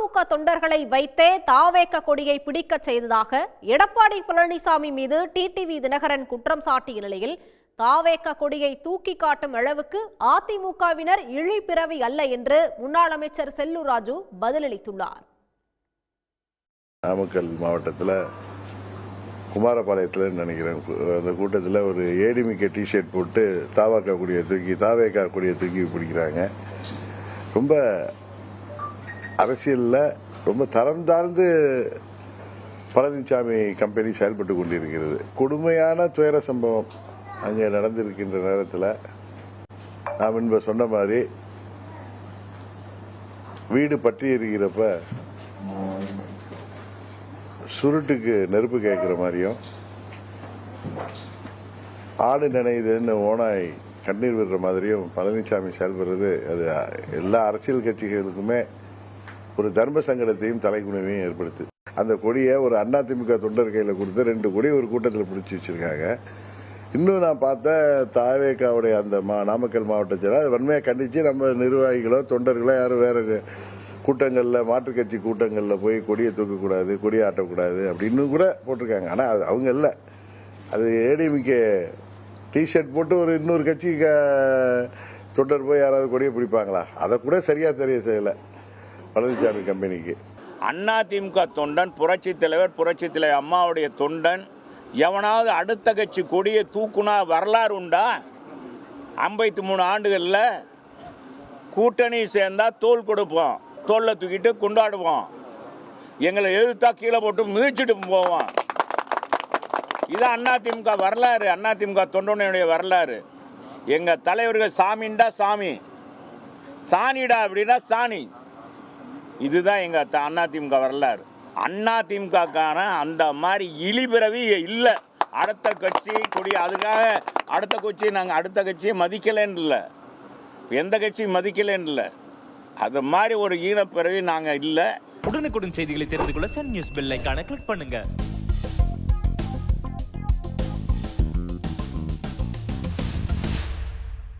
அதிமுக தொண்டர்களை வைத்தே தாவேக கொடியை பிடிக்க செய்ததாக எடப்பாடி பழனிசாமி மீது டிடிவி தினகரன் குற்றம் சாட்டிய நிலையில் தாவேக கொடியை தூக்கி காட்டும் அளவுக்கு அதிமுகவினர் இழிபிறவி அல்ல என்று முன்னாள் அமைச்சர் செல்லூர் ராஜு பதிலளித்துள்ளார். நாமக்கல் மாவட்டத்தில் குமாரபாளையத்தில் நினைக்கிறேன், அந்த கூட்டத்தில் ஒரு ஏடிமிக்க டிஷர்ட் போட்டு தாவேக கொடியை தூக்கி பிடிக்கிறாங்க. ரொம்ப அரசியலில் ரொம்ப தரம் தாழ்ந்து பழனிசாமி கம்பெனி செயல்பட்டு கொண்டிருக்கிறது. கொடுமையான துயர சம்பவம் அங்கே நடந்திருக்கின்ற நேரத்தில் நாம் முன்பு சொன்ன மாதிரி வீடு பற்றி எரிகிறப்ப சுருட்டுக்கு நெருப்பு கேட்குற மாதிரியும், ஆடு நினைதுன்னு ஓனாய் கண்ணீர் விடுற மாதிரியும் பழனிசாமி செயல்படுறது அது எல்லா அரசியல் கட்சிகளுக்குமே ஒரு தர்ம சங்கடத்தையும் தலைக்குணவையும் ஏற்படுத்து. அந்த கொடியை ஒரு அதிமுக தொண்டர் கையில் கொடுத்து 2 கொடி ஒரு கூட்டத்தில் பிடிச்சி வச்சிருக்காங்க. இன்னும் நான் பார்த்த தாவேகாவுடைய அந்த நாமக்கல் மாவட்டத்தில் அது வன்மையாக கண்டித்து நம்ம நிர்வாகிகளோ தொண்டர்களோ யாரும் வேற கூட்டங்களில் மாற்றுக் கட்சி கூட்டங்களில் போய் கொடியை தூக்கக்கூடாது, கொடியை ஆட்டக்கூடாது அப்படின்னு கூட போட்டிருக்காங்க. ஆனால் அது அவங்க இல்லை, அது ஏடிஎம்கே டிஷர்ட் போட்டு ஒரு இன்னொரு கட்சி தொண்டர் போய் யாராவது கொடியை பிடிப்பாங்களா? அதை கூட சரியா தெரிய செய்யலை பழனிசாமி கம்பெனிக்கு. அதிமுக தொண்டன், புரட்சி தலைவர் அம்மாவுடைய தொண்டன் எவனாவது அடுத்த கட்சி கொடியை தூக்குனா வரலாறு உண்டா? 53 ஆண்டுகளில் கூட்டணி சேர்ந்தா தோல் கொடுப்போம், தோல்ல தூக்கிட்டு கொண்டாடுவோம், எங்களை எதிர்த்தா கீழே போட்டு மிதிச்சுட்டு போவோம். இது அதிமுக வரலாறு, அதிமுக தொண்டனுடைய வரலாறு. எங்கள் தலைவர்கள் சாமிண்டா சாமி, சாணிடா அப்படின்னா சாணி. இதுதான் எங்கள் அதிமுக வரலாறு. அதிமுகக்கான அந்த மாதிரி இழிபிறவி இல்லை. அடுத்த கட்சி கொடி அதுக்காக அடுத்த கட்சியை மதிக்கலைன்னு இல்லை, எந்த கட்சியும் மதிக்கலைன்னு இல்லை. அது மாதிரி ஒரு ஈனப்பிறவி நாங்கள் இல்லை. உடனுக்குடன் செய்திகளை தெரிந்து கொள்ள சன் நியூஸ் பெல் ஐகானை கிளிக் பண்ணுங்க.